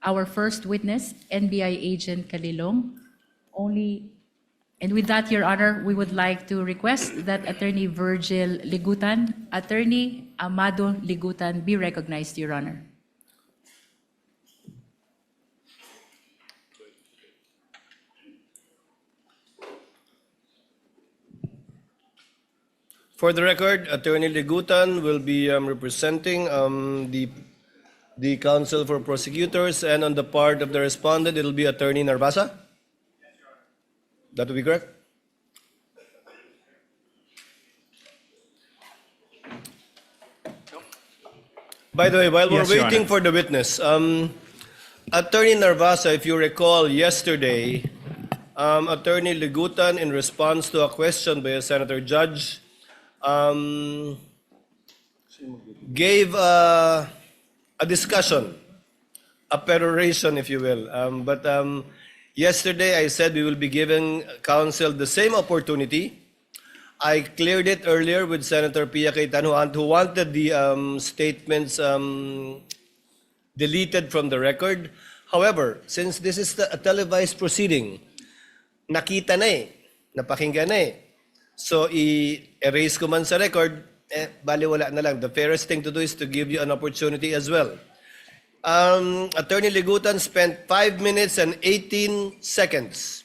our first witness, NBI Agent Kalilong. And with that, Your Honor, we would like to request that Attorney Virgil Ligutan, Attorney Amado Ligutan be recognized, Your Honor. For the record, Attorney Ligutan will be representing the Council for Prosecutors, and on the part of the respondent, it will be Attorney Narvasa. That will be correct? By the way, while we're Yes, Your waiting Honor. for the witness, Attorney Narvasa, if you recall yesterday, Attorney Ligutan, in response to a question by a senator judge, gave a discussion, a peroration, if you will. But yesterday I said we will be giving counsel the same opportunity. I cleared it earlier with Senator Pia Cayetano, who wanted the statements deleted from the record. However, since this is a televised proceeding, nakita na eh, napakinggan na eh. So, i-erase ko man sa record, baliwala na lang. The fairest thing to do is to give you an opportunity as well. Attorney Ligutan spent 5 minutes and 18 seconds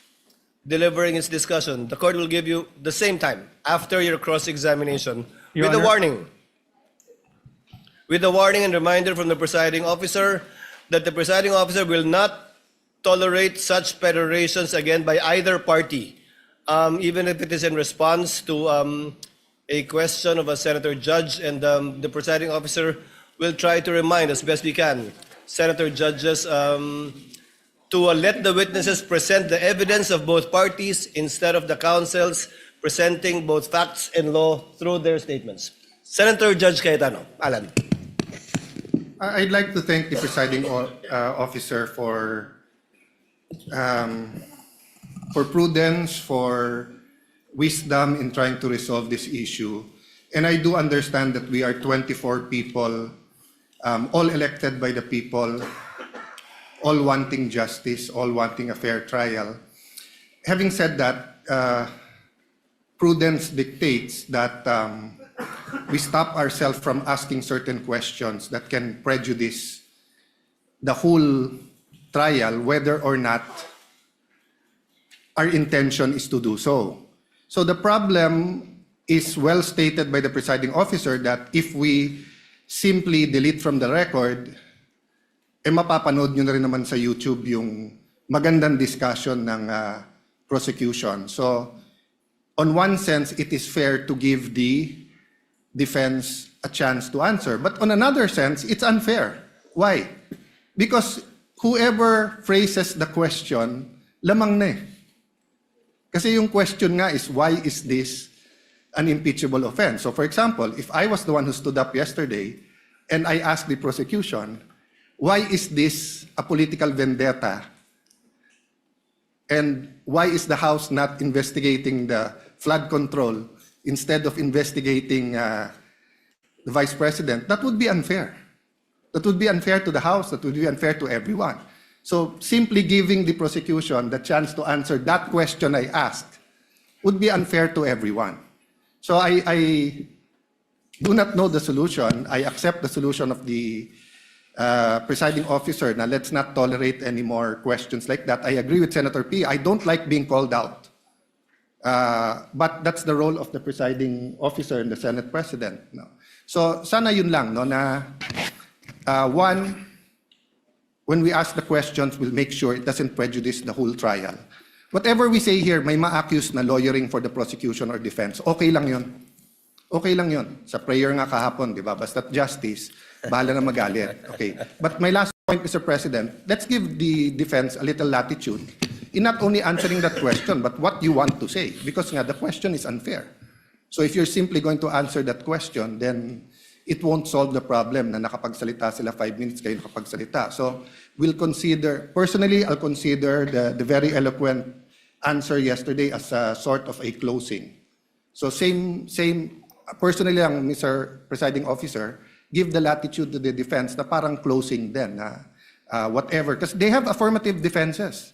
delivering his discussion. The court will give you the same time after your cross-examination with a warning. With a warning and reminder from the presiding officer that the presiding officer will not tolerate such perorations again by either party. Even if it is in response to a question of a senator judge, and the presiding officer will try to remind as best we can senator judges to let the witnesses present the evidence of both parties instead of the counsels presenting both facts and law through their statements. Senator Judge Cayetano, Alan. I'd like to thank the presiding officer for prudence, for wisdom in trying to resolve this issue. And I do understand that we are 24 people, all elected by the people, all wanting justice, all wanting a fair trial. Having said that, prudence dictates that we stop ourselves from asking certain questions that can prejudice the whole trial, whether or not our intention is to do so. So the problem is well stated by the presiding officer that if we simply delete from the record, mapapanood nyo na rin naman sa YouTube yung magandang discussion ng prosecution. So on one sense, it is fair to give the defense a chance to answer. But on another sense, it's unfair. Why? Because whoever phrases the question, lamang na eh. Kasi yung question nga is, why is this an impeachable offense? So for example, if I was the one who stood up yesterday and I asked the prosecution, why is this a political vendetta? And why is the House not investigating the flood control instead of investigating the Vice President? That would be unfair. That would be unfair to the House. That would be unfair to everyone. So simply giving the prosecution the chance to answer that question I asked would be unfair to everyone. So I do not know the solution. I accept the solution of the presiding officer. Now let's not tolerate any more questions like that. I agree with Senator P. I don't like being called out. But that's the role of the presiding officer and the Senate President. No. So sana yun lang, no, na one, when we ask the questions, we'll make sure it doesn't prejudice the whole trial. Whatever we say here, may ma-accuse na lawyering for the prosecution or defense. Okay lang yun. Okay lang yun. Sa prayer nga kahapon, di ba? Basta't justice, bahala na magalit. Okay. But my last point, Mr. President, let's give the defense a little latitude in not only answering that question, but what you want to say. Because nga, the question is unfair. So if you're simply going to answer that question, then it won't solve the problem na nakapagsalita sila 5 minutes, kayo nakapagsalita. So we'll consider, personally, I'll consider the very eloquent answer yesterday as a sort of a closing. So same, personally lang, Mr. Presiding Officer, give the latitude to the defense na parang closing din. whatever, because they have affirmative defenses.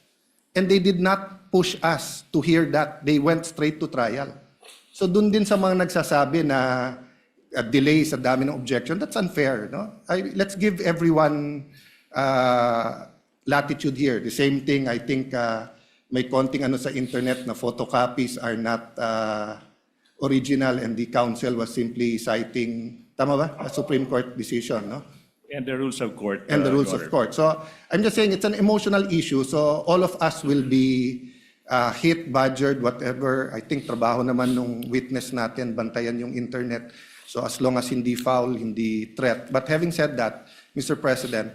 And they did not push us to hear that. They went straight to trial. So dun din sa mga nagsasabi na delay sa dami ng objection, that's unfair. No? Let's give everyone latitude here. The same thing, I think, may konting ano sa internet na photocopies are not original and the counsel was simply citing, tama ba? A Supreme Court decision, no? And the rules of court. And the rules Your of Honor. court. So I'm just saying it's an emotional issue. So all of us will be hit, badgered, whatever. I think trabaho naman nung witness natin, bantayan yung internet. So as long as hindi foul, hindi threat. But having said that, Mr. President,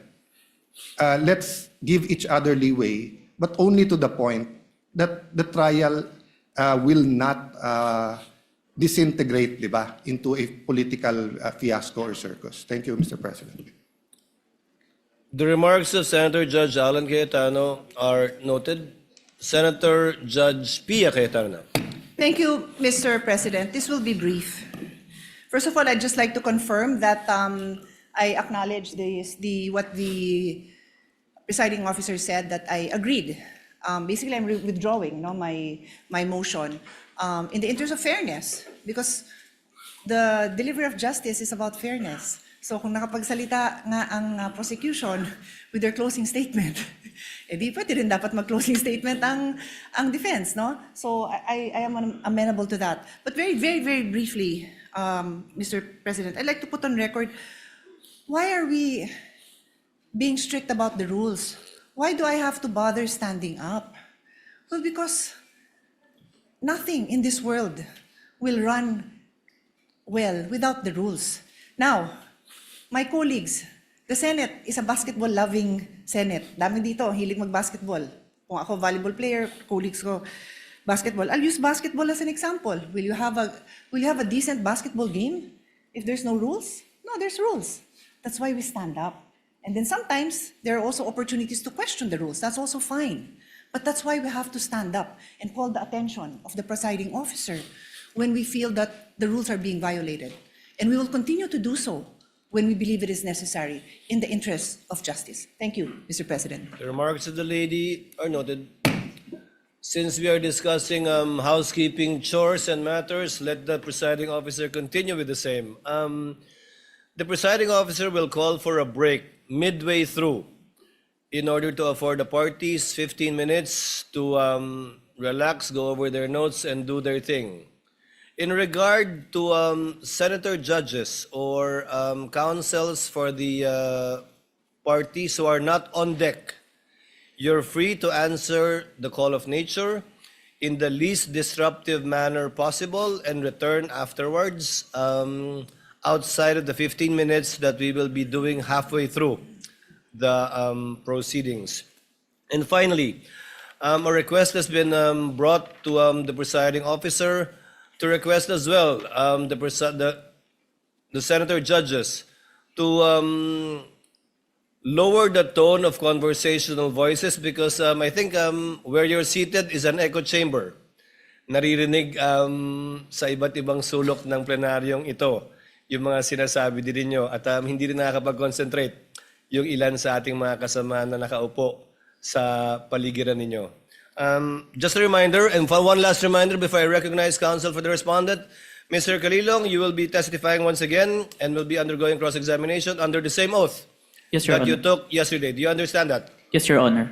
let's give each other leeway, but only to the point that the trial will not disintegrate, di ba, into a political fiasco or circus. Thank you, Mr. President. The remarks of Senator Judge Alan Cayetano are noted. Senator Judge Pia Cayetano. Thank you, Mr. President. This will be brief. First of all, I'd just like to confirm that I acknowledge what the presiding officer said, that I agreed. Basically, I'm withdrawing my motion in the interest of fairness, because the delivery of justice is about fairness. So kung nakapagsalita nga ang prosecution with their closing statement, di pwede rin dapat mag-closing statement ang defense, no? So I am amenable to that. But very, very, very briefly, Mr. President, I'd like to put on record, why are we being strict about the rules? Why do I have to bother standing up? Well, because nothing in this world will run well without the rules. Now, my colleagues, the Senate is a basketball-loving Senate. Dami dito, hilig mag-basketball. Kung ako volleyball player, colleagues ko basketball. I'll use basketball as an example. Will you have a decent basketball game if there's no rules? No, there's rules. That's why we stand up. And then sometimes there are also opportunities to question the rules. That's also fine. But that's why we have to stand up and call the attention of the presiding officer when we feel that the rules are being violated. And we will continue to do so when we believe it is necessary in the interest of justice. Thank you, Mr. President. The remarks of the lady are noted. Since we are discussing housekeeping chores and matters, let the presiding officer continue with the same. The presiding officer will call for a break midway through in order to afford the parties 15 minutes to relax, go over their notes, and do their thing. In regard to senator judges or counsels for the parties who are not on deck, you're free to answer the call of nature in the least disruptive manner possible and return afterwards outside of the 15 minutes that we will be doing halfway through the proceedings. And finally, a request has been brought to the presiding officer to request as well the senator judges to lower the tone of conversational voices, because I think where you're seated is an echo chamber. Naririnig sa iba't ibang sulok ng plenaryong ito yung mga sinasabi din ninyo, at hindi rin nakakapag-concentrate yung ilan sa ating mga kasama na nakaupo sa paligiran ninyo. Just a reminder, and one last reminder before I recognize counsel for the respondent, Mr. Calilong, you will be testifying once again and will be undergoing cross-examination under the same oath Yes, Your that you Honor. took yesterday. Do you understand that? Yes, Your Honor.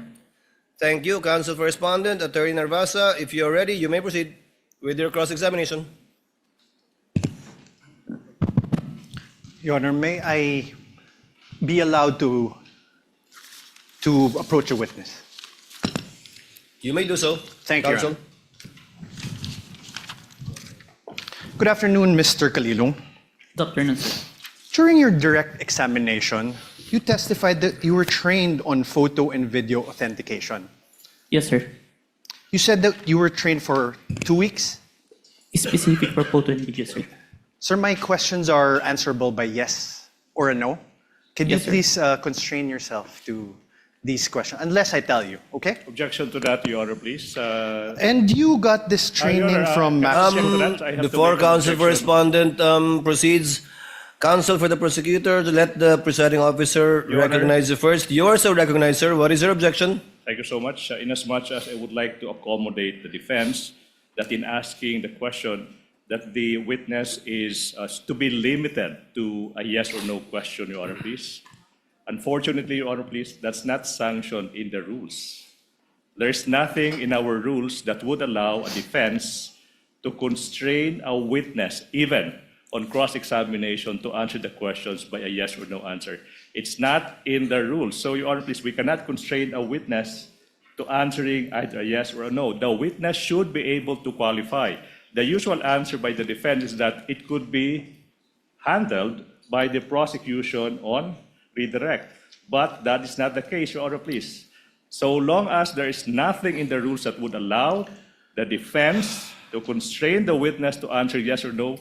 Thank you, counsel for respondent, Attorney Narvasa. If you're ready, you may proceed with your cross-examination. Your Honor, may I be allowed to approach a witness? You may do so. Thank you, Your counsel. Honor. Good afternoon, Mr. Calilong. Dr. Nuncio. During your direct examination, you testified that you were trained on photo and video authentication. Yes, sir. You said that you were trained for 2 weeks? Specific for photo and video, sir. Sir, my questions are answerable by yes or a no. Can you Yes, sir. please constrain yourself to these questions, unless I tell you, okay? Objection to that, Your Honor, please. And you got this training Your Honor, from can I Max. object to that? I have to Before make an counsel for objection. respondent proceeds, Counsel for the prosecutor, to let the presiding officer Your Honor. recognize you first. You are so recognized, sir. What is your objection? Thank you so much. Inasmuch as I would like to accommodate the defense that in asking the question that the witness is to be limited to a yes or no question, Your Honor, please. Unfortunately, Your Honor, please, that's not sanctioned in the rules. There's nothing in our rules that would allow a defense to constrain a witness, even on cross-examination, to answer the questions by a yes or no answer. It's not in the rules. So, Your Honor, please, we cannot constrain a witness to answering either a yes or a no. The witness should be able to qualify. The usual answer by the defense is that it could be handled by the prosecution on redirect. But that is not the case, Your Honor, please. So long as there is nothing in the rules that would allow the defense to constrain the witness to answer yes or no,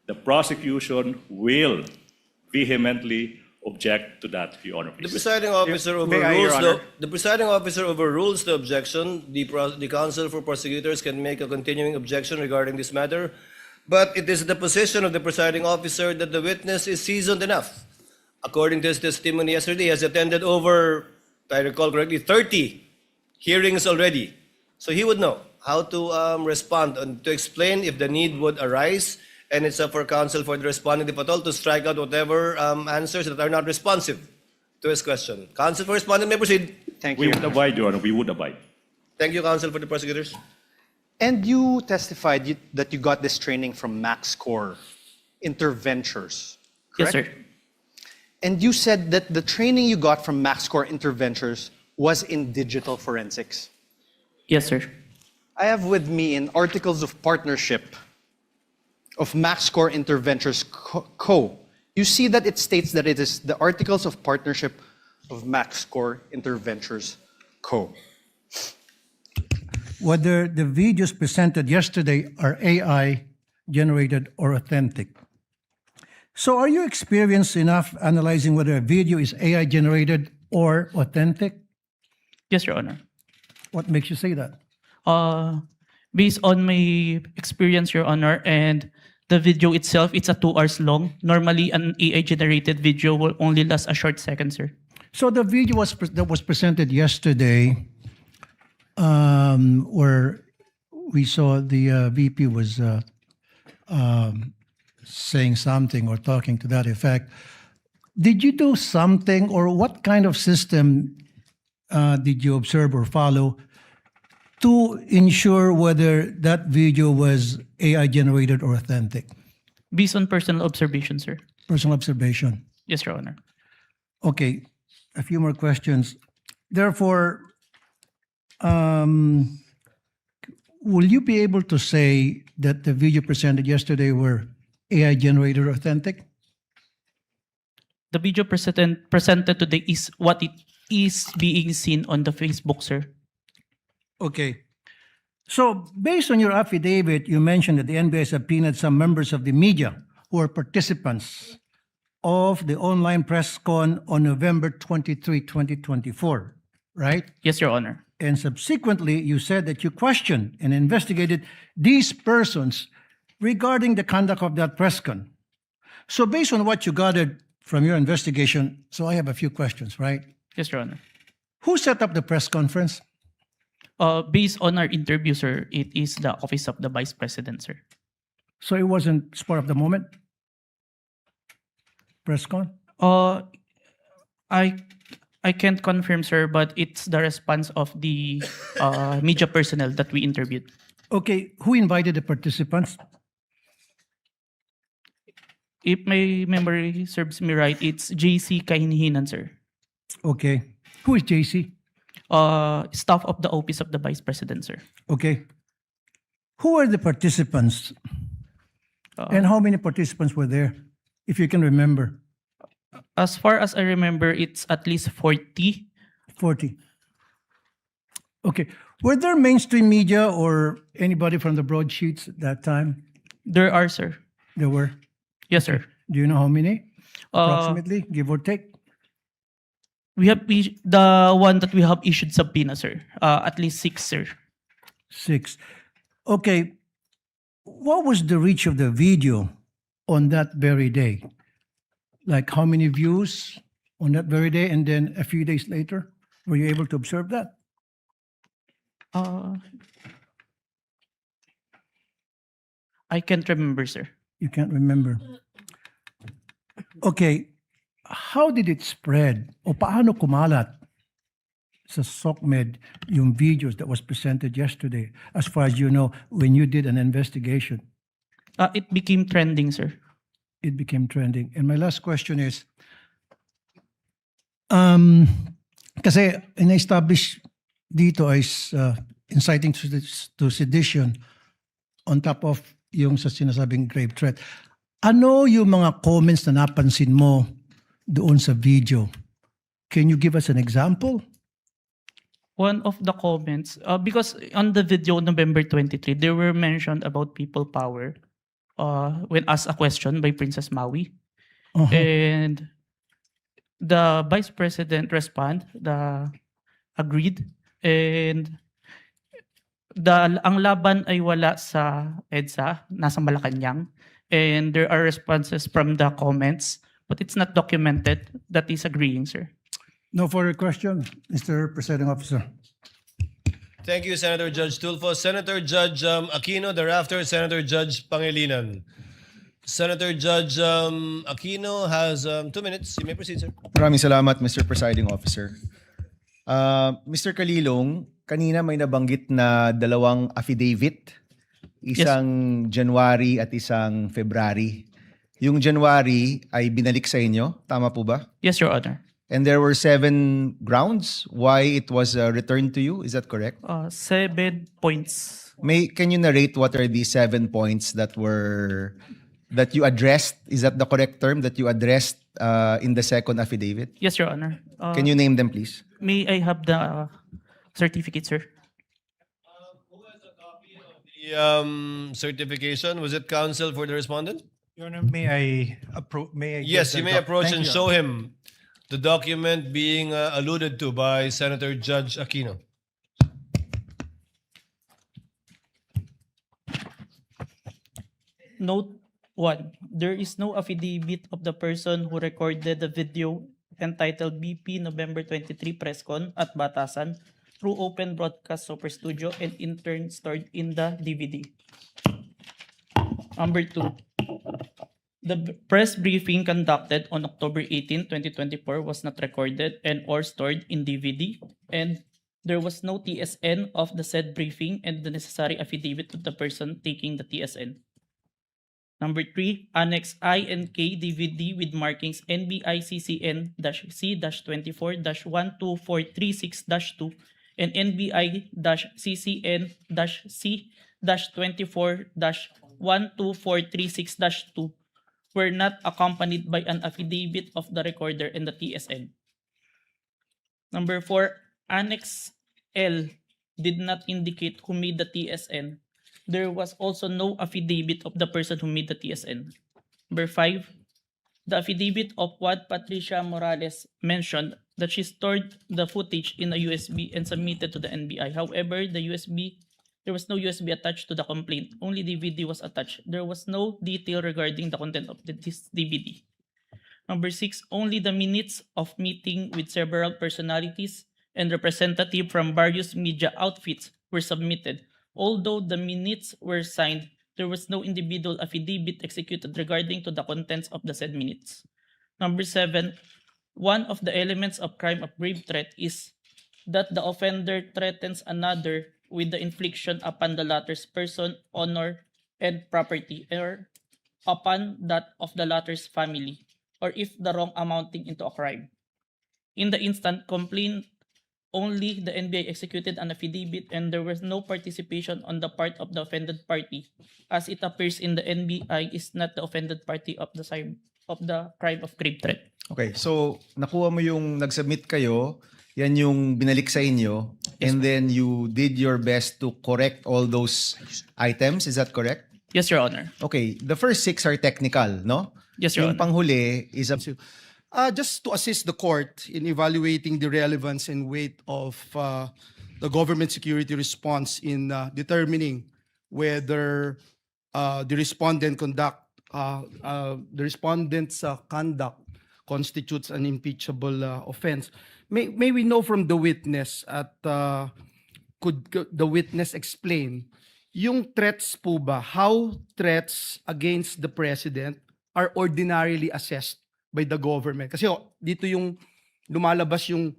the prosecution will vehemently object to that, Your Honor, The please. presiding officer May I, Your overrules Honor? the presiding officer overrules the objection. The counsel for prosecutors can make a continuing objection regarding this matter, but it is the position of the presiding officer that the witness is seasoned enough. According to his testimony yesterday, he has attended over, if I recall correctly, 30 hearings already. So he would know how to respond and to explain if the need would arise. And it's up for counsel for the respondent, if at all, to strike out whatever answers that are not responsive to his question. Counsel for respondent may proceed. Thank We you. would abide, Your Honor, we would abide. Thank you, counsel for the prosecutors. And you testified that you got this training from MaxCore Interventures, Yes, correct? sir. And you said that the training you got from MaxCore Interventures was in digital forensics. Yes, sir. I have with me in Articles of Partnership of MaxCore Interventures Co. You see that it states that it is the Articles of Partnership of MaxCore Interventures Co. Whether the videos presented yesterday are AI generated or authentic. So are you experienced enough analyzing whether a video is AI generated or authentic? Yes, Your Honor. What makes you say that? Based on my experience, Your Honor, and the video itself, it's a 2 hours long. Normally, an AI-generated video will only last a short second, sir. So the video that was presented yesterday, where we saw the VP was saying something or talking to that effect. Did you do something, or what kind of system did you observe or follow to ensure whether that video was AI generated or authentic? Based on personal observation, sir. Personal observation. Yes, Your Honor. Okay, a few more questions. Therefore, will you be able to say that the video presented yesterday were AI generated or authentic? The video presented today is what it is being seen on the Facebook, sir. Okay. So based on your affidavit, you mentioned that the NBI subpoenaed some members of the media who are participants of the online press con on November 23, 2024, right? Yes, Your Honor. And subsequently, you said that you questioned and investigated these persons regarding the conduct of that press con. So based on what you gathered from your investigation, so I have a few questions, right? Yes, Your Honor. Who set up the press conference? Based on our interview, sir, it is the Office of the Vice President, sir. So it wasn't spur of the moment? Press con? I can't confirm, sir, but it's the response of the media personnel that we interviewed. Okay, who invited the participants? If my memory serves me right, it's JC Kahinhinan, sir. Okay. Who is JC? Staff of the Office of the Vice President, sir. Okay. Who are the participants? And how many participants were there, if you can remember? As far as I remember, it's at least 40. 40. Okay. Were there mainstream media or anybody from the broadsheets at that time? There are, sir. There were. Yes, sir. Do you know how many? Approximately, give or take? We have the one that we have issued subpoena, sir. At least 6, sir. 6. Okay. What was the reach of the video on that very day? Like how many views on that very day, and then a few days later? Were you able to observe that? I can't remember, sir. You can't remember. Okay, how did it spread? O paano kumalat sa SOCMED yung videos that was presented yesterday, as far as you know, when you did an investigation? It became trending, sir. It became trending. And my last question is, kasi in-establish dito is inciting to sedition on top of yung sa sinasabing grave threat. Ano yung mga comments na napansin mo doon sa video? Can you give us an example? One of the comments, because on the video November 23, there were mentioned about people power when asked a question by Princess Maui. Uh-huh. And the Vice President agreed, and ang laban ay wala sa EDSA, nasa Malacanang, and there are responses from the comments, but it's not documented that is agreeing, sir. No further question, Mr. Presiding Officer. Thank you, Senator Judge Tulfo. Senator Judge Aquino, thereafter Senator Judge Pangilinan. Senator Judge Aquino has 2 minutes. You may proceed, sir. Maraming salamat, Mr. Presiding Officer. Mr. Kalilong, kanina may nabanggit na 2 affidavit, isang January at isang February. Yung January ay binalik sa inyo, tama po ba? Yes, Your Honor. And there were 7 grounds why it was returned to you, is that correct? 7 points. Can you narrate what are the 7 points that you addressed? Is that the correct term that you addressed in the second affidavit? Yes, Your Honor. Can you name them, please? May I have the certificate, sir? The certification, was it counsel for the respondent? Your Honor, may I approach? Yes, you may approach and show him the document being alluded to by Senator Judge Aquino. Note 1. There is no affidavit of the person who recorded the video entitled BP November 23 Presscon at Batasan through Open Broadcast Super Studio and in turn stored in the DVD. Number 2. The press briefing conducted on October 18, 2024 was not recorded and or stored in DVD, and there was no TSN of the said briefing and the necessary affidavit of the person taking the TSN. Number 3, Annex I and K DVD with markings NBI-CCN-C-24-12436-2 and NBI-CCN-C-24-12436-2 were not accompanied by an affidavit of the recorder and the TSN. Number 4, Annex L did not indicate who made the TSN. There was also no affidavit of the person who made the TSN. Number 5, the affidavit of what Patricia Morales mentioned that she stored the footage in a USB and submitted to the NBI. However, there was no USB attached to the complaint. Only DVD was attached. There was no detail regarding the content of this DVD. Number 6, only the minutes of meeting with several personalities and representatives from various media outfits were submitted. Although the minutes were signed, there was no individual affidavit executed regarding to the contents of the said minutes. Number 7, one of the elements of crime of grave threat is that the offender threatens another with the infliction upon the latter's person, honor, and property, or upon that of the latter's family, or if the wrong amounting into a crime. In the instant complaint, only the NBI executed an affidavit and there was no participation on the part of the offended party, as it appears in the NBI is not the offended party of the crime of grave threat. Okay, so nakuha mo yung nag-submit kayo, yan yung binalik sa inyo, and then you did your best to correct all those items, is that correct? Yes, Your Honor. Okay, the first 6 are technical, no? Yes, Your Yung Honor. panghuli is a... Just to assist the court in evaluating the relevance and weight of the government security response in determining whether the respondent's conduct constitutes an impeachable offense. May we know from the witness could the witness explain yung threats po ba, how threats against the president are ordinarily assessed by the government? Kasi dito yung lumalabas yung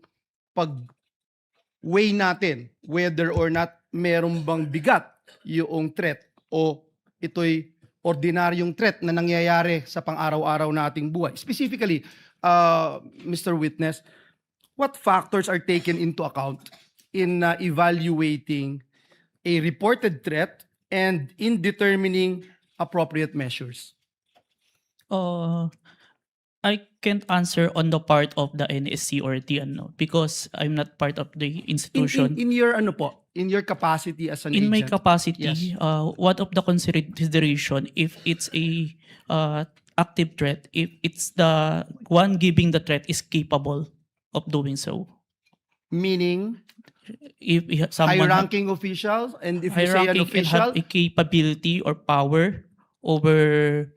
pag-weigh natin whether or not meron bang bigat yung threat o ito'y ordinaryong threat na nangyayari sa pang-araw-araw nating buhay. Specifically, Mr. Witness, what factors are taken into account in evaluating a reported threat and in determining appropriate measures? I can't answer on the part of the NSC or TNO because I'm not part of the institution. In your ano po, in your capacity as an In my agent? capacity, Yes. one of the consideration if it's a active threat, if it's the one giving the threat is capable of doing so. Meaning, If someone high-ranking officials, and if you say an hierarchy and have official, a capability or power over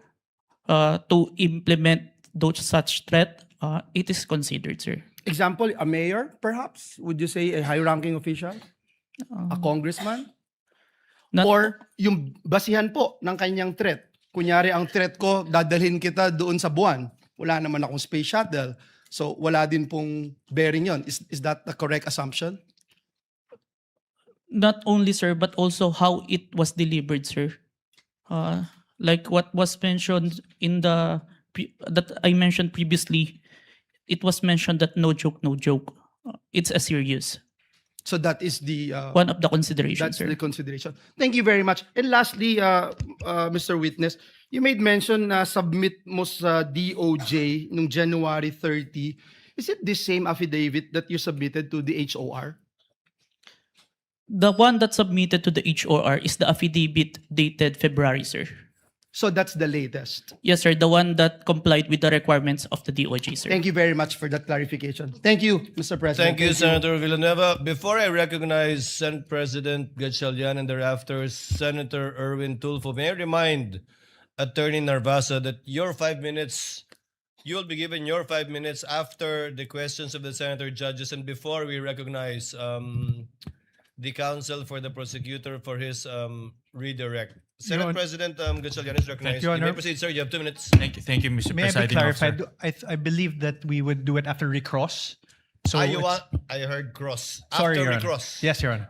to implement those such threat, it is considered, sir. example, a mayor, perhaps? Would you say a high-ranking official? A congressman? Not- Or yung basihan po ng kanyang threat. Kunyari, ang threat ko, dadalhin kita doon sa buwan. Wala naman akong space shuttle. So, wala din pong bearing yon. Is that the correct assumption? Not only, sir, but also how it was delivered, sir. Like what was mentioned in that I mentioned previously, it was mentioned that no joke, no joke. It's a serious. So, that is the... One of the considerations, That's sir. the consideration. Thank you very much. And lastly, Mr. Witness, you made mention na submit mo sa DOJ nung January 30. Is it the same affidavit that you submitted to the HOR? The one that submitted to the HOR is the affidavit dated February, sir. So that's the latest. Yes, sir. The one that complied with the requirements of the DOJ, sir. Thank you very much for that clarification. Thank you, Mr. President. Thank you, Senator Villanueva. Before I recognize Senate President Gatchalian and thereafter Senator Erwin Tulfo, may I remind Attorney Narvasa that your 5 minutes, you will be given your 5 minutes after the questions of the senator judges and before we recognize the counsel for the prosecutor for his redirect. Senate President Gatchalian is recognized. Your You may Honor. proceed, sir. You have 2 minutes. Thank you, Mr. May I be Presiding clarified? Officer. I believe that we would do it after recross. So I heard cross. sorry, After Your we Honor. cross. Yes, Your Honor.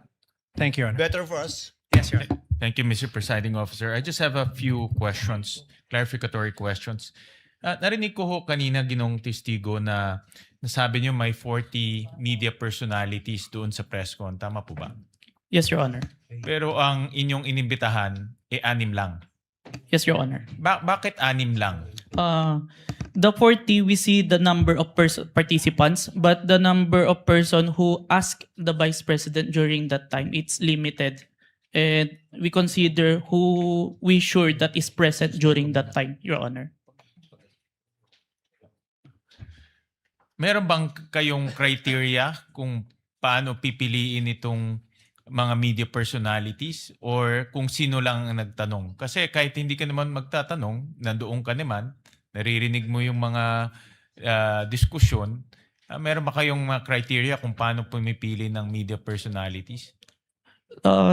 Thank you, Your Honor. Better for us. Yes, Your Honor. Thank you, Mr. Presiding Officer. I just have a few questions, clarificatory questions. Narinig ko ho kanina ginong testigo na nasabi niyo may 40 media personalities doon sa press con. Tama po ba? Yes, Your Honor. Pero ang inyong inimbitahan, 6 lang. Yes, Your Honor. Bakit 6 lang? The 40, we see the number of participants, but the number of person who asked the Vice President during that time, it's limited. And we consider who we sure that is present during that time, Your Honor. Meron bang kayong criteria kung paano pipiliin itong mga media personalities or kung sino lang ang nagtanong? Kasi kahit hindi ka naman magtatanong, nandoon ka naman, naririnig mo yung mga diskusyon, meron ba kayong mga criteria kung paano pumipili ng media personalities?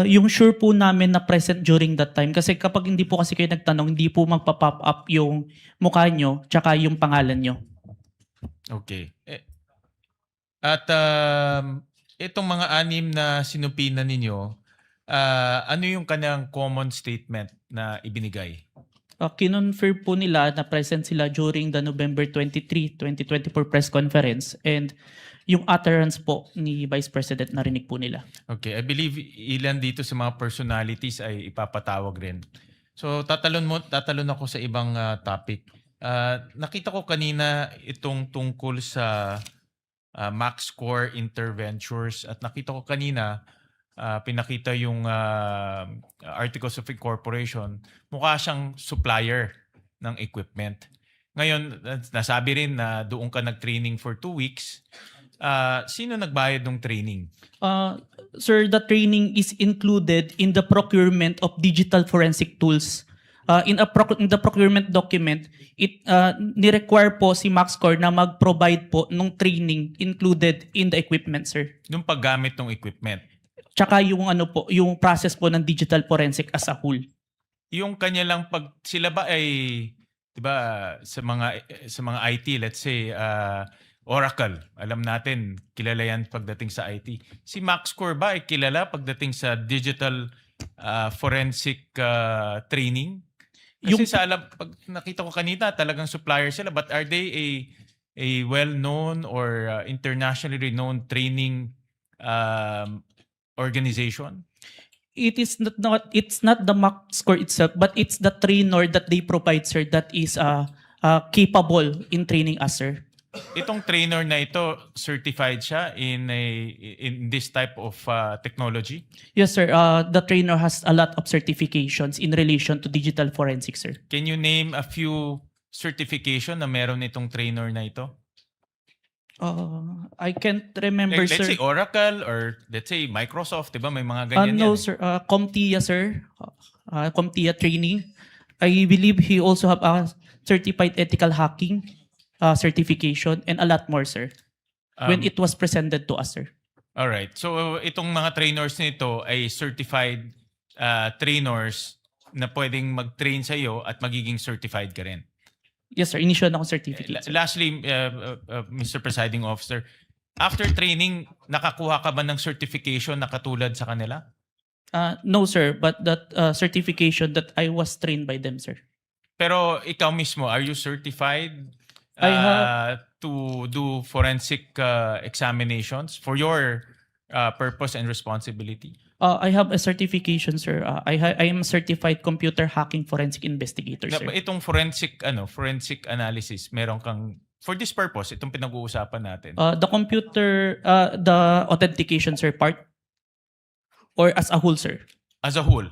Yung sure po namin na present during that time. Kasi kapag hindi po kasi kayo nagtanong, hindi po magpa-pop up yung mukha nyo tsaka yung pangalan nyo. Okay. At itong mga 6 na sinupinan ninyo, ano yung kanyang common statement na ibinigay? Kinonfirm po nila na present sila during the November 23, 2024 press conference and yung utterance po ni Vice President narinig po nila. Okay, I believe ilan dito sa mga personalities ay ipapatawag rin. So tatalon ako sa ibang topic. Nakita ko kanina itong tungkol sa MaxCore Interventures at nakita ko kanina pinakita yung Articles of Incorporation. Mukha siyang supplier ng equipment. Ngayon, nasabi rin na doon ka nag-training for 2 weeks. Sino nagbayad ng training? Sir, the training is included in the procurement of digital forensic tools In the procurement document, it ni-require po si MaxCore na mag-provide po ng training included in the equipment, sir. Yung paggamit ng equipment. Tsaka yung ano po, yung process po ng digital forensic as a whole. Yung kanya lang pag sila ba ay 'di ba sa mga IT, let's say Oracle, alam natin kilala yan pagdating sa IT. Si MaxCore ba ay kilala pagdating sa digital forensic training? Kasi sa alam pag nakita ko kanina talagang supplier sila, but are they a well-known or internationally renowned training organization? It's not the MaxCore itself, but it's the trainer that they provide, sir, that is capable in training us, sir. Itong trainer na ito, certified siya in this type of technology? Yes, sir. The trainer has a lot of certifications in relation to digital forensics, sir. Can you name a few certification na meron itong trainer na ito? I can't remember, Like, let's sir. say Oracle or let's say Microsoft, 'di ba? May mga ganyan No, yan. sir. CompTIA, sir. CompTIA training. I believe he also have a certified ethical hacking certification and a lot more, sir. When it was presented to us, sir. All right. So itong mga trainers nito ay certified trainers na pwedeng mag-train sa iyo at magiging certified ka rin. Yes, sir. Initial na akong certificate, sir. Lastly, Mr. Presiding Officer, after training, nakakuha ka ba ng certification na katulad sa kanila? No, sir. But that certification that I was trained by them, sir. Pero ikaw mismo, are you certified I have- to do forensic examinations for your purpose and responsibility? I have a certification, sir. I am a certified computer hacking forensic investigator, sir. Itong forensic analysis, meron kang for this purpose, itong pinag-uusapan natin. The computer, the authentication, sir, part or as a whole, sir. As a whole.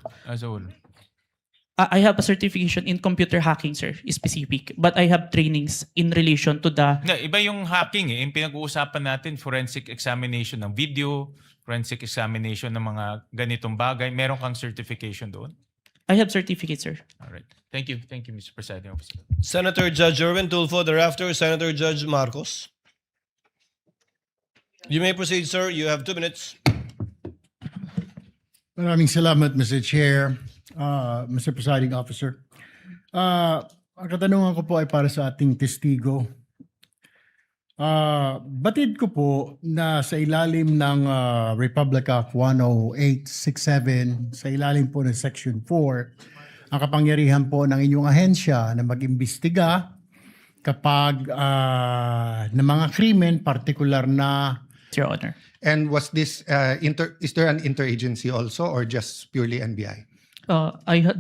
I have a certification in computer hacking, sir, specific. But I have trainings in relation to the... Iba yung hacking eh. Yung pinag-uusapan natin, forensic examination ng video, forensic examination ng mga ganitong bagay. Meron kang certification doon? I have certificates, sir. All right. Thank you, Mr. Presiding Officer. Senator Judge Erwin Tulfo, thereafter Senator Judge Marcos. You may proceed, sir. You have 2 minutes. Maraming salamat, Mr. Chair, Mr. Presiding Officer. Ang katanungan ko po ay para sa ating testigo. Batid ko po na sa ilalim ng Republic Act 10867, sa ilalim po ng Section 4, ang kapangyarihan po ng inyong ahensya na mag-imbestiga kapag ng mga krimen, partikular na... Your Honor. And was this, is there an interagency also or just purely NBI?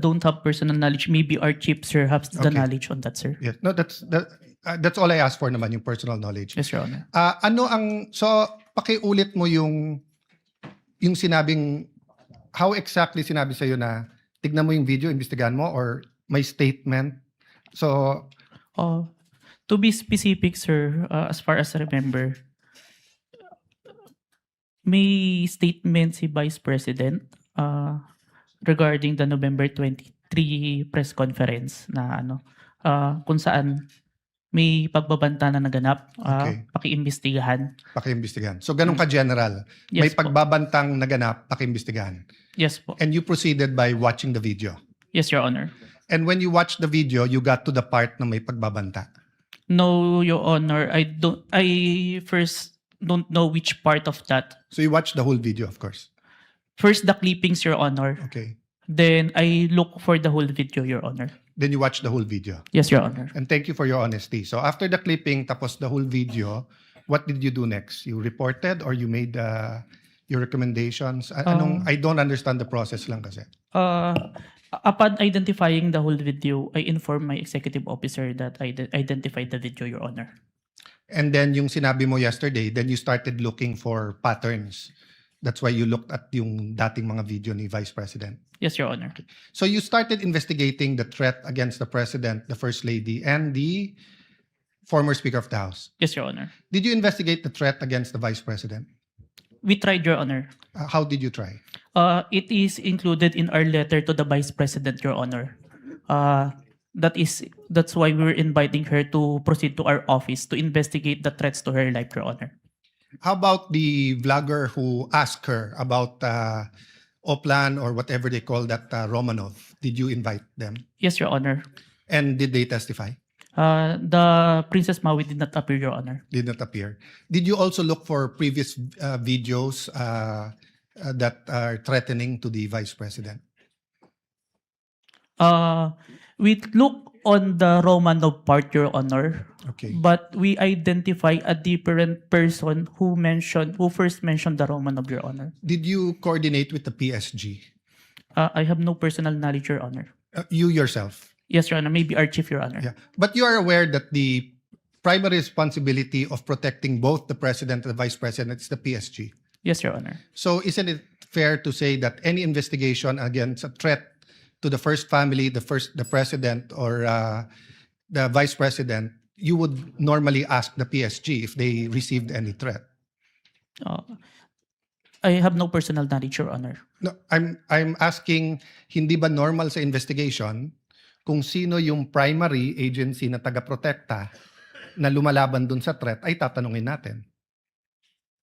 Don't have personal knowledge. Maybe our chief, sir, has the Okay. knowledge on that, sir. Yes. No, that's all I asked for naman, yung personal knowledge. Yes, Your Honor. So pakiulit mo yung sinabing, how exactly sinabi sa'yo na tignan mo yung video, imbestigahan mo, or may statement? So, To be specific, sir, as far as I remember, may statement si Vice President regarding the November 23 press conference na kung saan may pagbabanta na naganap, Okay. pakiimbestigahan. pakiimbestigahan. So, ganun ka-general. Yes May po. pagbabantang naganap, pakiimbestigahan. Yes po. And you proceeded by watching the video. Yes, Your Honor. And when you watched the video, you got to the part na may pagbabanta. No, Your Honor. I first don't know which part of that. So, you watched the whole video, of course. First, the clippings, Your Honor. Okay. Then, I look for the whole video, Your Honor. Then you watched the whole video. Yes, Your Honor. And thank you for your honesty. So after the clipping, tapos the whole video, what did you do next? You reported or you made your recommendations? I don't understand the process lang kasi. Upon identifying the whole video, I informed my executive officer that I identified the video, Your Honor. And then yung sinabi mo yesterday, then you started looking for patterns. That's why you looked at yung dating mga video ni Vice President. Yes, Your Honor. So you started investigating the threat against the President, the First Lady, and the former Speaker of the House. Yes, Your Honor. Did you investigate the threat against the Vice President? We tried, Your Honor. How did you try? It is included in our letter to the Vice President, Your Honor. That's why we're inviting her to proceed to our office to investigate the threats to her life, Your Honor. How about the vlogger who asked her about Oplan or whatever they call that Romanov? Did you invite them? Yes, Your Honor. And did they testify? The Princess Maui did not appear, Your Honor. Did not appear. Did you also look for previous videos that are threatening to the Vice President? We look on the Romanov part, Your Honor. Okay. But we identify a different person who first mentioned the Romanov, Your Honor. Did you coordinate with the PSG? I have no personal knowledge, Your Honor. You yourself? Yes, Your Honor. Maybe our chief, Your Honor. Yeah. But you are aware that the primary responsibility of protecting both the President and the Vice President is the PSG? Yes, Your Honor. So isn't it fair to say that any investigation against a threat to the first family, the president or the vice president, you would normally ask the PSG if they received any threat? I have no personal knowledge, Your Honor. No, I'm asking, hindi ba normal sa investigation kung sino yung primary agency na taga-protekta na lumalaban dun sa threat ay tatanungin natin?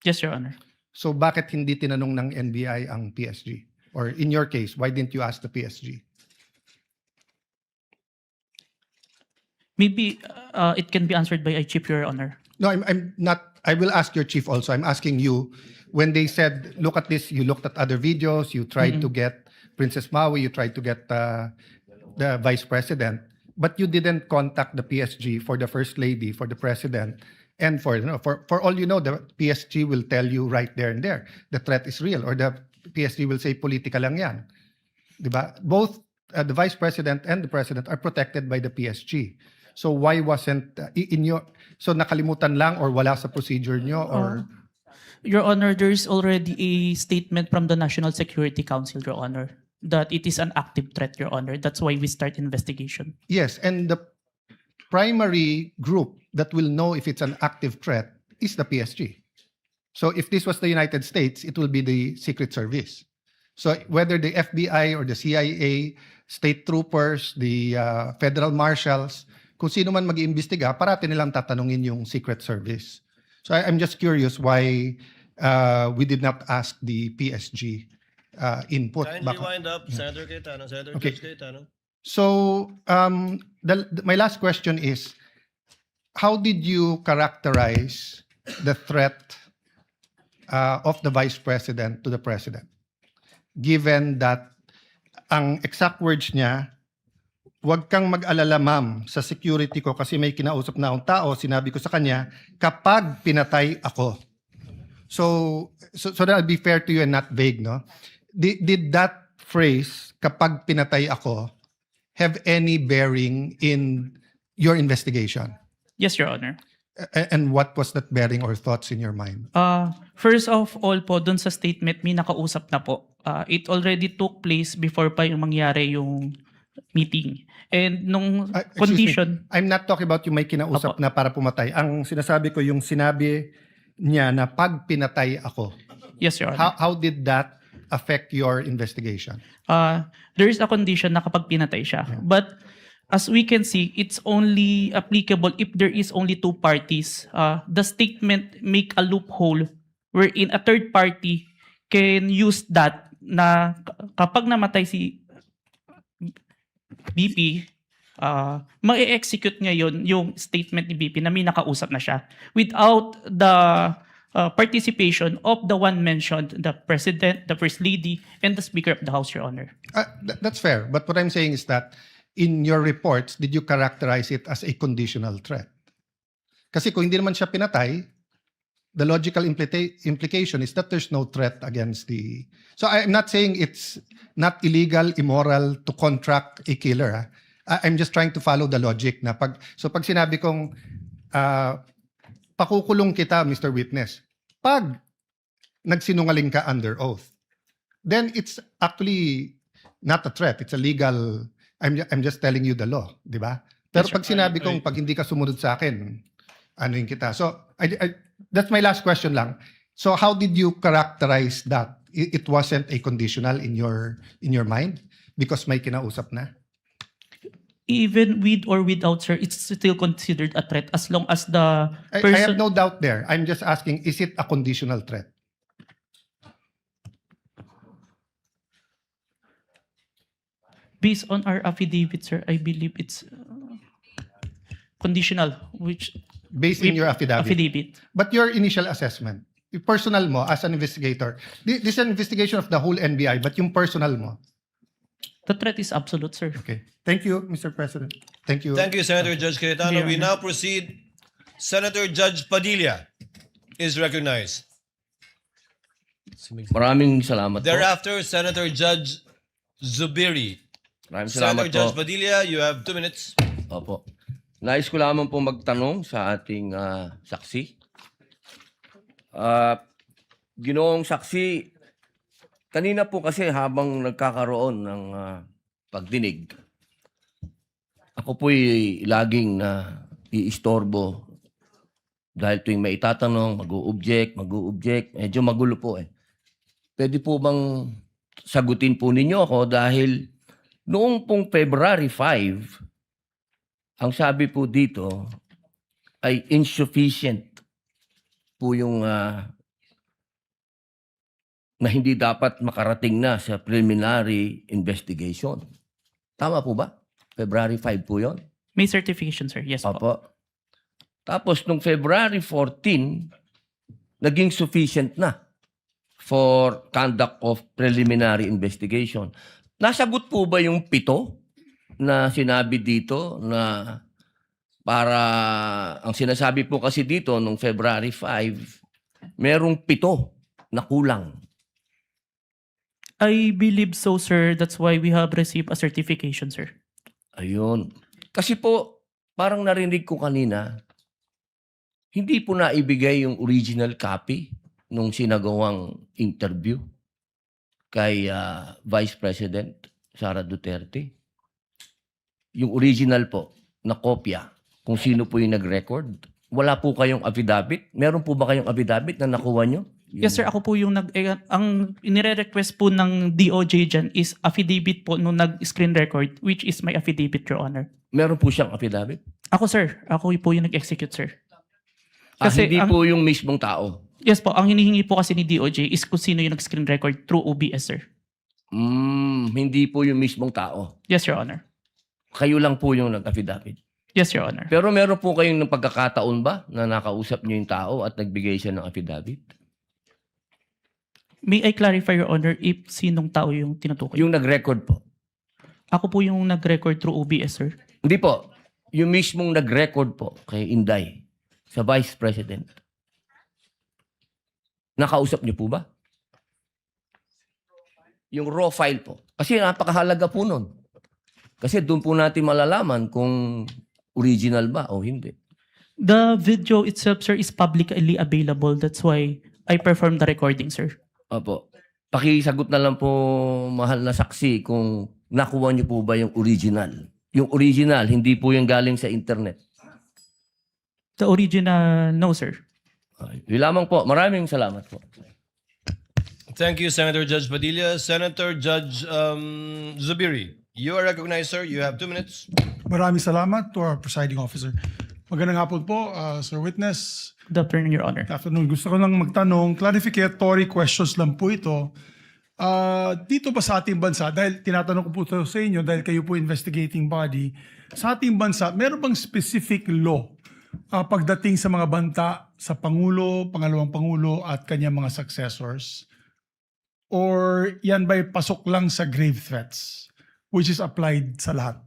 Yes, Your Honor. So bakit hindi tinanong ng NBI ang PSG? Or in your case, why didn't you ask the PSG? Maybe it can be answered by our chief, Your Honor. No, I'm not. I will ask your chief also. I'm asking you, when they said, look at this, you looked at other videos, you tried to get Princess Maui, you tried to get the vice president, but you didn't contact the PSG for the first lady, for the president, and for all you know, the PSG will tell you right there and there, the threat is real, or the PSG will say, politika lang yan. Diba? Both the vice president and the president are protected by the PSG. So why wasn't so nakalimutan lang or wala sa procedure nyo or Your Honor, there is already a statement from the National Security Council, Your Honor, that it is an active threat, Your Honor. That's why we start investigation. yes, and the primary group that will know if it's an active threat is the PSG. So if this was the United States, it will be the Secret Service. So whether the FBI or the CIA, state troopers, the federal marshals, kung sino man mag-iimbestiga, parati nilang tatanungin yung Secret Service. So I'm just curious why we did not ask the PSG input. Kindly wind up, Senator Cayetano. Senator Okay. Judge Cayetano. So my last question is, how did you characterize the threat of the Vice President to the President? Given that ang exact words niya, huwag kang mag-alala ma'am sa security ko kasi may kinausap na akong tao, sinabi ko sa kanya, kapag pinatay ako. So that I'll be fair to you and not vague, no? Did that phrase, kapag pinatay ako, have any bearing in your investigation? Yes, Your Honor. And what was that bearing or thoughts in your mind? First of all po, dun sa statement, may nakausap na po. It already took place before pa yung mangyari yung meeting. And nung Excuse me, condition, I'm not talking about yung may kinausap Apo. na para pumatay. Ang sinasabi ko yung sinabi niya na pag pinatay ako. yes, Your Honor. How did that affect your investigation? There is a condition na kapag pinatay siya. But as we can see, it's only applicable if there is only two parties. The statement make a loophole wherein a third party can use that na kapag namatay si BP, ma-execute ngayon yung statement ni BP na may nakausap na siya without the participation of the one mentioned, the President, the First Lady, and the Speaker of the House, Your Honor. That's fair. But what I'm saying is that in your reports, did you characterize it as a conditional threat? Kasi kung hindi naman siya pinatay, the logical implication is that there's no threat against the... So I'm not saying it's not illegal, immoral to contract a killer. I'm just trying to follow the logic na pag sinabi kong pakukulong kita, Mr. Witness, pag nagsinungaling ka under oath, then it's actually not a threat. It's a legal... I'm just telling you the law, di ba? Pero Yes, pag sinabi kong pag hindi ka sumunod sa akin, anuin kita. So that's my last question lang. So how did you characterize that? It wasn't a conditional in your mind because may kinausap na? Even with or without, sir, it's still considered a threat as long as the I have person. no doubt there. I'm just asking, is it a conditional threat? Based on our affidavit, sir, I believe it's conditional, which Based in your affidavit? affidavit. But your initial assessment, yung personal mo as an investigator, this is an investigation of the whole NBI, but yung personal mo. The threat is absolute, sir. Okay. Thank you, Mr. President. Thank you. Thank you, Senator Judge Cayetano. Your We Honor. now proceed. Senator Judge Padilla is recognized. Maraming salamat po. Thereafter, Senator Judge Zubiri. Maraming Senator salamat po. Judge Padilla, you have 2 minutes. Opo. Nais ko lamang po magtanong sa ating saksi. Ginoong saksi, kanina po kasi habang nagkakaroon ng pagdinig, ako po'y laging iistorbo dahil tuwing may itatanong, mag-o-object. Medyo magulo po eh. Pwede po bang sagutin po ninyo ako dahil noong pong February 5, ang sabi po dito ay insufficient po yung na hindi dapat makarating na sa preliminary investigation. Tama po ba? February 5 po yun? May certification, sir. Yes po. Opo. Tapos nung February 14, naging sufficient na for conduct of preliminary investigation. Nasagot po ba yung 7 na sinabi dito na para, ang sinasabi po kasi dito nung February 5, merong 7 na kulang. I believe so, sir. That's why we have received a certification, sir. Ayun. Kasi po, parang narinig ko kanina, hindi po naibigay yung original copy nung sinagawang interview kay Vice President Sara Duterte. Yung original po, na kopya, kung sino po yung nag-record. Wala po kayong affidavit? Meron po ba kayong affidavit na nakuha nyo? Yes, sir. Ako po yung ang inire-request po ng DOJ dyan is affidavit po nung nag-screen record, which is my affidavit, Your Honor. Meron po siyang affidavit? Ako, sir. Ako po yung nag-execute, sir. Hindi po yung mismong tao? Yes po. Ang hinihingi po kasi ni DOJ is kung sino yung nag-screen record through OBS, sir. Hindi po yung mismong tao? Yes, Your Honor. Kayo lang po yung nag-affidavit? Yes, Your Honor. Pero meron po kayong ng pagkakataon ba na nakausap niyo yung tao at nagbigay siya ng affidavit? May I clarify, Your Honor, if sinong tao yung tinutukoy? Yung nag-record po? Ako po yung nag-record through OBS, sir. Hindi po. Yung mismong nag-record po kay Inday sa Vice President. Nakausap niyo po ba? Yung raw file po. Kasi napakahalaga po nun. Kasi doon po natin malalaman kung original ba o hindi. The video itself, sir, is publicly available. That's why I performed the recording, sir. Opo. Pakisagot na lang po, mahal na saksi, kung nakuha niyo po ba yung original. Yung original, hindi po yung galing sa internet. The original, no, sir. Yun lamang po. Maraming salamat po. Thank you, Senator Judge Padilla. Senator Judge Zubiri, you are recognized, sir. You have 2 minutes. Maraming salamat to our presiding officer. Magandang hapon po, Sir Witness. Good afternoon, Your Honor. Good afternoon. Gusto ko lang magtanong, clarificatory questions lang po ito. Dito ba sa ating bansa, dahil tinatanong ko po ito sa inyo, dahil kayo po investigating body, sa ating bansa, meron bang specific law pagdating sa mga banta sa Pangulo, Pangalawang Pangulo at kanyang mga successors? Or yan ba'y pasok lang sa grave threats, which is applied sa lahat?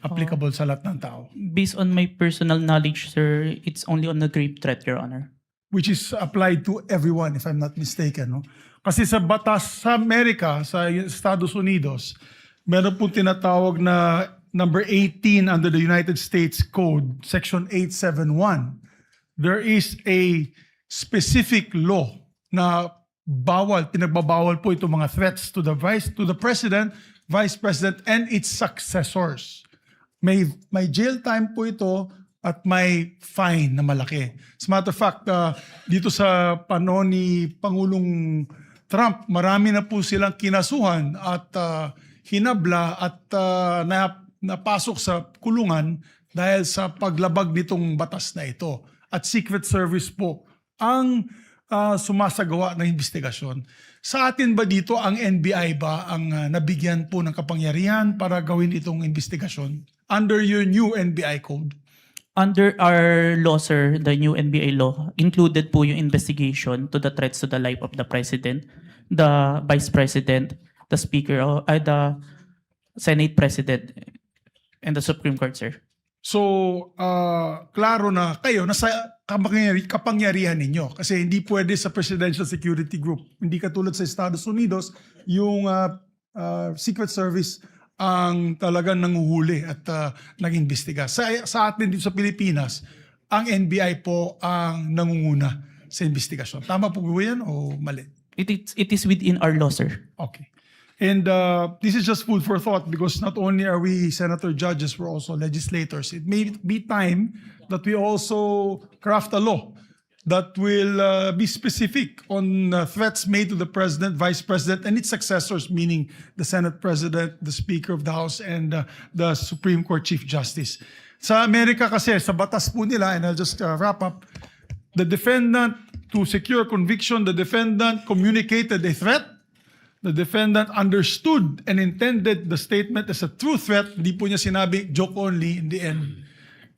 Applicable sa lahat ng tao? Based on my personal knowledge, sir, it's only on the grave threat, Your Honor. Which is applied to everyone, if I'm not mistaken. No? Kasi sa batas sa Amerika, sa Estados Unidos, meron po tinatawag na number 18 under the United States Code, Section 871. There is a specific law na pinagbabawal po itong mga threats to the President, Vice President, and its successors. May jail time po ito at may fine na malaki. As a matter of fact, dito sa panahon ni Pangulong Trump, marami na po silang kinasuhan at hinabla at napasok sa kulungan dahil sa paglabag nitong batas na ito. At Secret Service po ang sumasagawa ng investigasyon. Sa atin ba dito, ang NBI ba ang nabigyan po ng kapangyarihan para gawin itong investigasyon under your new NBI code? Under our law, sir, the new NBA law, included po yung investigation to the threats to the life of the President, the Vice President, the Speaker, the Senate President, and the Supreme Court, sir. So, klaro na kayo, nasa kapangyarihan ninyo. Kasi hindi pwede sa Presidential Security Group. Hindi katulad sa Estados Unidos, yung Secret Service ang talagang nanguhuli at nag-imbestiga. Sa atin dito sa Pilipinas, ang NBI po ang nangunguna sa investigasyon. Tama po ba yan o mali? It is within our law, sir. Okay. And this is just food for thought because not only are we senator judges, we're also legislators. It may be time that we also craft a law that will be specific on threats made to the President, Vice President, and its successors, meaning the Senate President, the Speaker of the House, and the Supreme Court Chief Justice. Sa Amerika kasi, sa batas po nila, and I'll just wrap up, the defendant, to secure conviction, the defendant communicated a threat. The defendant understood and intended the statement as a true threat. Hindi po niya sinabi joke only in the end.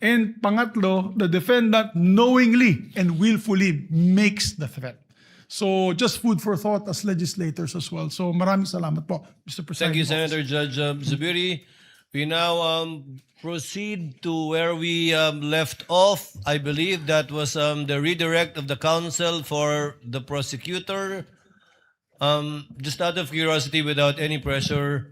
And pangatlo, the defendant knowingly and willfully makes the threat. So just food for thought as legislators as well. So maraming salamat po, Mr. President. Thank you, Senator Judge Zubiri. We now proceed to where we left off. I believe that was the redirect of the counsel for the prosecutor. Just out of curiosity, without any pressure,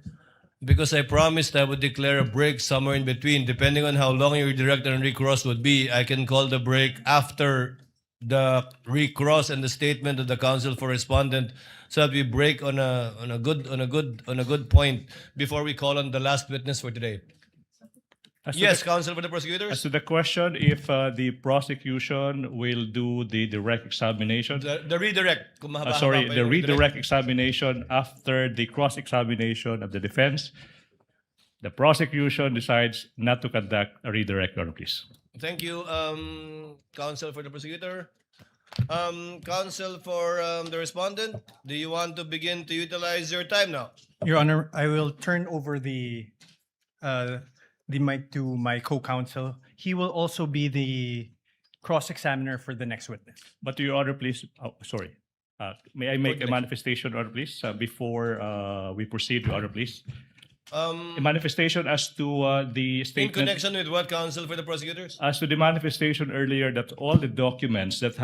because I promised I would declare a break somewhere in between, depending on how long your direct and recross would be. I can call the break after the recross and the statement of the counsel for respondent, so that we break on a good point before we call on the last witness for today. Yes, counsel for the prosecutors. As to the question, if the prosecution will do the direct examination, The redirect. Kung mahaba-haba sorry, pa the yung redirect examination after the cross-examination of the defense, the prosecution decides not to conduct a redirect, Your Honor, please. Thank you, counsel for the prosecutor. Counsel for the respondent, do you want to begin to utilize your time now? Your Honor, I will turn over the mic to my co-counsel. He will also be the cross-examiner for the next witness. But Your Honor, please, sorry. May I make a manifestation, Your Honor, please, before we proceed, Your Honor, please? A manifestation as to the In statement. connection with what, counsel for the prosecutors? As to the manifestation earlier that all the documents that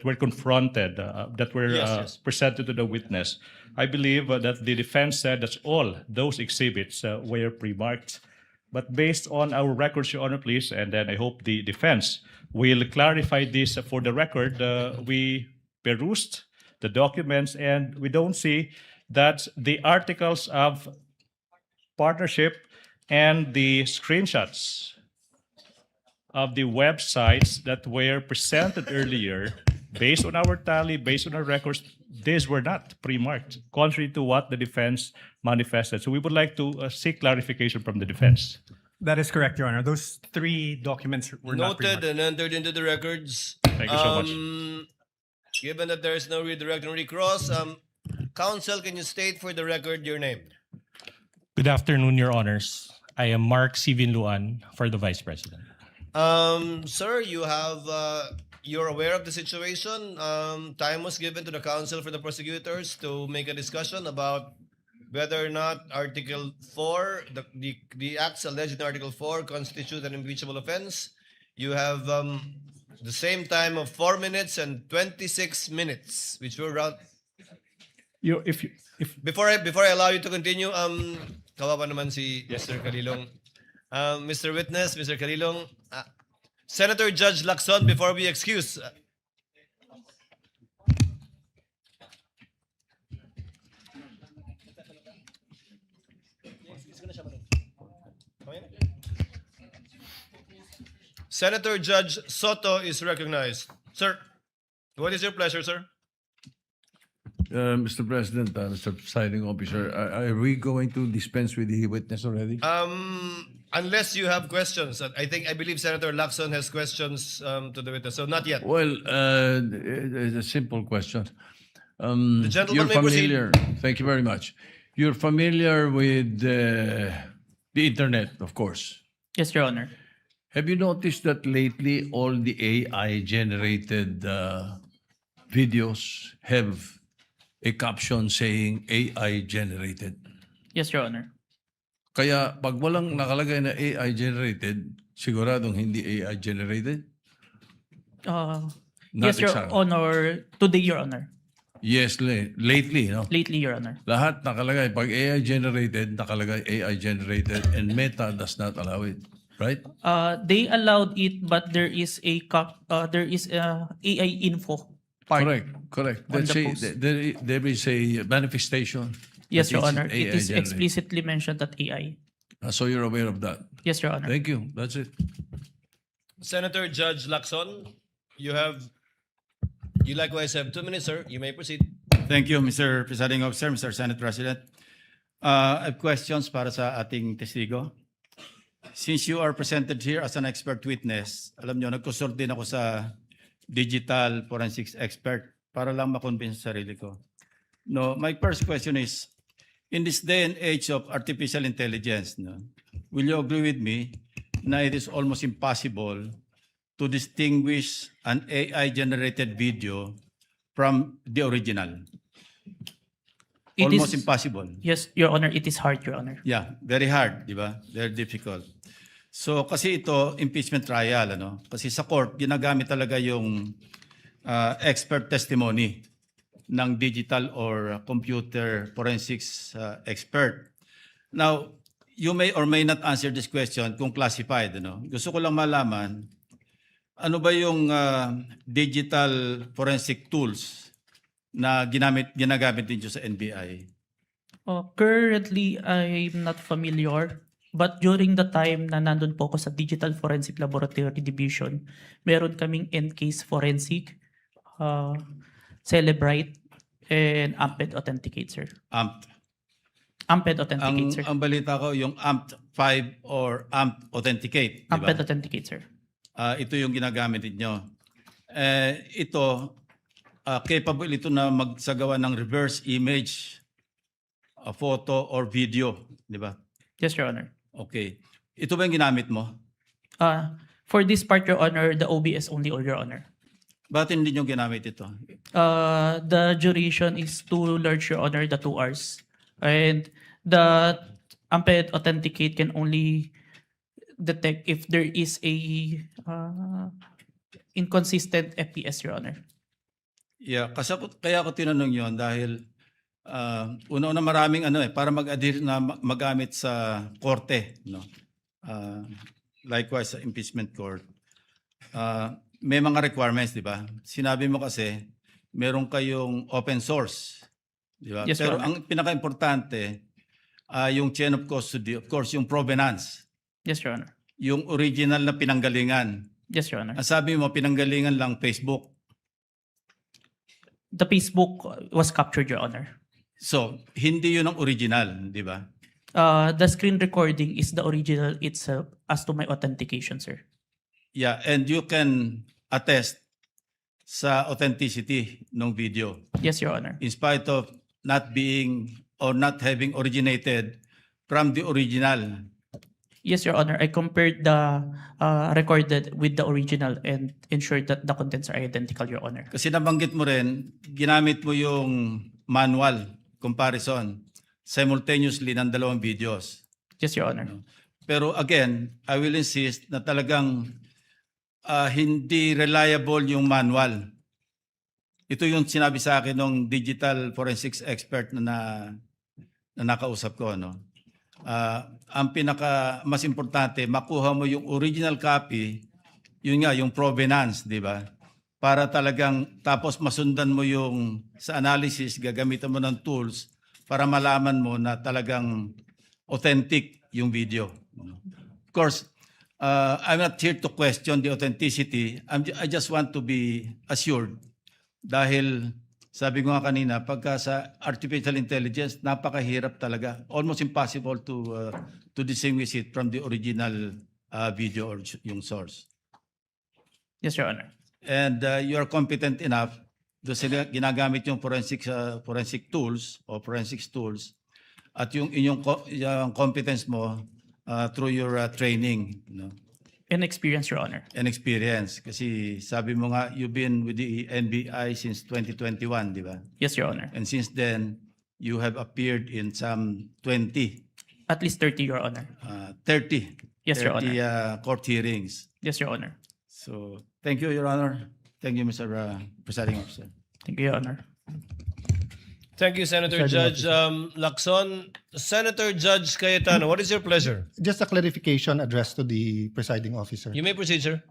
were confronted, that were Yes. presented to the witness, I believe that the defense said that all those exhibits were pre-marked. But based on our records, Your Honor, please, and then I hope the defense will clarify this for the record. We perused the documents and we don't see that the articles of partnership and the screenshots of the websites that were presented earlier, based on our tally, based on our records, these were not pre-marked, contrary to what the defense manifested. So we would like to seek clarification from the defense. That is correct, Your Honor. Those three documents were not Noted pre-marked. and entered into the records. Thank you so much. Given that there is no redirect and recross, counsel, can you state for the record your name? Good afternoon, Your Honors. I am Mark Sivin Luan for the Vice President. Sir, you're aware of the situation. Time was given to the counsel for the prosecutors to make a discussion about whether or not Article 4, the acts alleged in Article 4 constitute an impeachable offense. You have the same time of 4 minutes and 26 minutes, which will round. Before I allow you to continue, kawawa naman si Mr. Calilong. Mr. Witness, Mr. Calilong, Senator Judge Lacson, before we excuse. Senator Judge Soto is recognized. Sir, what is your pleasure, sir? Mr. President, Mr. Presiding Officer, are we going to dispense with the witness already? Unless you have questions, I believe Senator Lacson has questions to the witness. So not yet. Well, it's a simple question. The gentleman You're may proceed. familiar. Thank you very much. You're familiar with the internet, of course. Yes, Your Honor. Have you noticed that lately all the AI-generated videos have a caption saying AI-generated? Yes, Your Honor. Kaya pag walang nakalagay na AI-generated, siguradong hindi AI-generated? Uh, Not yes, Your exactly. Honor. Today, Your Honor. Yes, lately, no? Lately, Your Honor. Lahat nakalagay. Pag AI-generated, nakalagay AI-generated and Meta does not allow it. Right? They allowed it, but there is a AI info part. Correct. On That's the a, post. there is a manifestation. Yes, that Your it's Honor. It is AI-generated. explicitly mentioned that AI. So you're aware of that. Yes, Your Honor. Thank you. That's it. Senator Judge Lacson, you likewise have 2 minutes, sir. You may proceed. Thank you, Mr. Presiding Officer, Mr. Senate President. I have questions para sa ating testigo. Since you are presented here as an expert witness, alam nyo, nagkusort din ako sa digital forensics expert para lang makonvince sa sarili ko. No, my first question is, in this day and age of artificial intelligence, no, will you agree with me na it is almost impossible to distinguish an AI-generated video from the original? It Almost is- impossible. Yes, Your Honor. It is hard, Your Honor. Yeah, very hard, di ba? Very difficult. So kasi ito, impeachment trial, ano? Kasi sa court, ginagamit talaga yung expert testimony ng digital or computer forensics expert. Now, you may or may not answer this question kung classified, ano? Gusto ko lang malaman, ano ba yung digital forensic tools na ginagamit din sa NBI? Currently, I'm not familiar. But during the time na nandun po ako sa Digital Forensic Laboratory Division, meron kaming NCase Forensic, Celebrite, and Amped Authenticate, sir. Amped Authenticate, sir. Ang balita ko, yung AMP5 or AMP Authenticate, di ba? Amped Authenticate, sir. Ito yung ginagamit ninyo. Ito, capable ito na magsagawa ng reverse image, a photo or video, di ba? Yes, Your Honor. Okay. Ito ba yung ginamit mo? For this part, Your Honor, the OBS only, Your Honor. Bakit hindi nyo ginamit ito? The duration is too large, Your Honor, the 2 hours. And the Amped Authenticate can only detect if there is a inconsistent FPS, Your Honor. Yeah, kaya ako tinanong yon dahil una-una maraming para mag-adhere na magamit sa korte, no? Likewise sa impeachment court. May mga requirements, di ba? Sinabi mo kasi meron kayong open source, di ba? Yes, Pero Your Honor. ang pinaka-importante yung chain of custody, of course, yung provenance, Yes, Your Honor. yung original na pinanggalingan. Yes, Your Honor. Ang sabi mo pinanggalingan lang Facebook. The Facebook was captured, Your Honor. So, hindi yun ang original, di ba? The screen recording is the original itself as to my authentication, sir. Yeah, and you can attest sa authenticity ng video Yes, Your Honor. in spite of not being or not having originated from the original. Yes, Your Honor. I compared the recorded with the original and ensured that the contents are identical, Your Honor. Kasi nabanggit mo rin, ginamit mo yung manual comparison simultaneously ng dalawang videos. Yes, Your Honor. Pero again, I will insist na talagang hindi reliable yung manual. Ito yung sinabi sa akin ng digital forensics expert na nakausap ko. No? Ang mas importante, makuha mo yung original copy, yun nga, yung provenance, di ba? Para talagang, tapos masundan mo yung sa analysis, gagamitan mo ng tools para malaman mo na talagang authentic yung video. Of course, I'm not here to question the authenticity. I just want to be assured dahil Sabi ko nga kanina, pagka sa artificial intelligence, napakahirap talaga. Almost impossible to distinguish it from the original video or yung source. Yes, Your Honor. And you are competent enough doon sila ginagamit yung forensic tools o forensics tools at yung inyong yung competence mo through your training, you know, And experience, Your Honor. and experience. Kasi sabi mo nga, you've been with the NBI since 2021, di ba? Yes, Your Honor. And since then, you have appeared in some 20, At least 30, Your Honor. 30, Yes, Your 30 court hearings. Yes, Your Honor. So, thank you, Your Honor. Thank you, Mr. Presiding Officer. Thank you, Your Honor. Thank you, Senator Judge Lacson. Senator Judge Cayetano, what is your pleasure? Just a clarification addressed to the presiding officer. You may proceed, sir.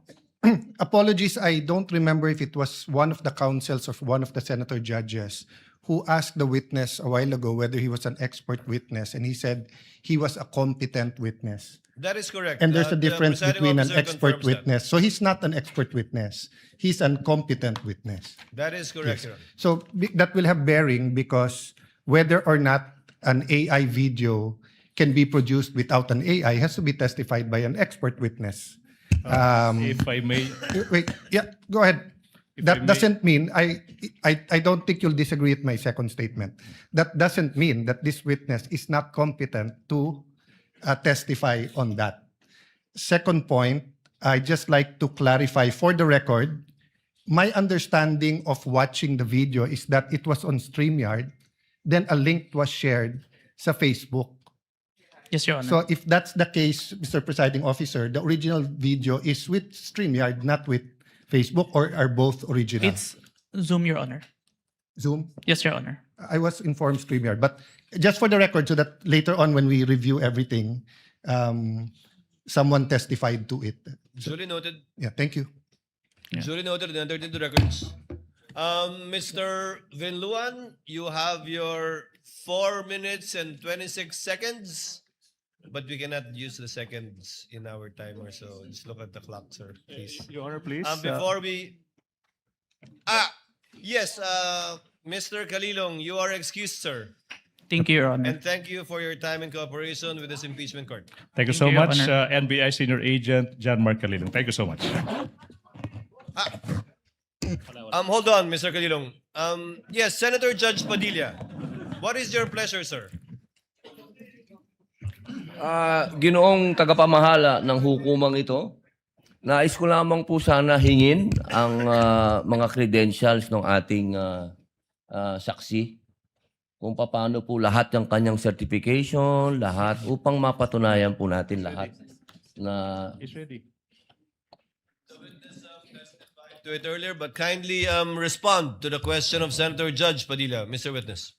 Apologies, I don't remember if it was one of the counsels of one of the senator judges who asked the witness a while ago whether he was an expert witness, and he said he was a competent witness. That is correct. And there's a The difference presiding between an officer expert confirms that. witness. So he's not an expert witness. He's an competent witness. That is correct, Your Honor. So that will have bearing because whether or not an AI video can be produced without an AI has to be testified by an expert witness. If I may, Wait, yeah, go ahead. If I That may- doesn't mean, I don't think you'll disagree with my second statement. That doesn't mean that this witness is not competent to testify on that. Second point, I just like to clarify for the record, my understanding of watching the video is that it was on StreamYard, then a link was shared sa Facebook. Yes, Your Honor. So if that's the case, Mr. Presiding Officer, the original video is with StreamYard, not with Facebook, or are both original? It's Zoom, Your Honor. Zoom? Yes, Your Honor. I was informed StreamYard, but just for the record, so that later on when we review everything, someone testified to it. Duly noted. Yeah, thank you. Duly noted and entered into records. Mr. Vinluan, you have your 4 minutes and 26 seconds, but we cannot use the seconds in our timer, so just look at the clock, sir, please. Your Honor, please. Before we... yes, Mr. Kalilong, you are excused, sir. Thank you, Your Honor. And thank you for your time and cooperation with this impeachment court. Thank you Thank so you, Your much, Honor. NBI Senior Agent John Mark Calilong. Thank you so much. Hold on, Mr. Kalilong. Yes, Senator Judge Padilla. What is your pleasure, sir? Ginoong tagapamahala ng hukumang ito, nais ko lamang po sana hingin ang mga credentials ng ating saksi kung paano po lahat ng kanyang certification, lahat, upang mapatunayan po natin lahat na It's ready. To it earlier, but kindly respond to the question of Senator Judge Padilla, Mr. Witness.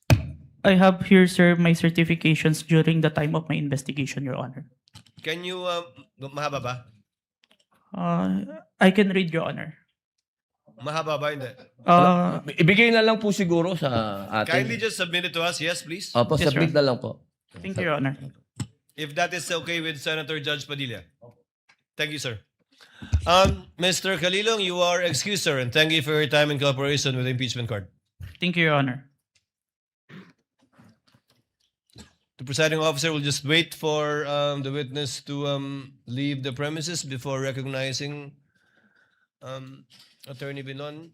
I have here, sir, my certifications during the time of my investigation, Your Honor. Can you, mahaba ba? I can read, Your Honor. Mahaba ba? Hindi. ibigay na lang po siguro sa Kindly atin. just submit it to us, yes, please. Opo, Yes, submit Your na lang po. Thank you, Your Honor. If that is okay with Senator Judge Padilla. Thank you, sir. Mr. Kalilong, you are excused, sir, and thank you for your time and cooperation with the impeachment court. Thank you, Your Honor. The presiding officer will just wait for the witness to leave the premises before recognizing Attorney Binon.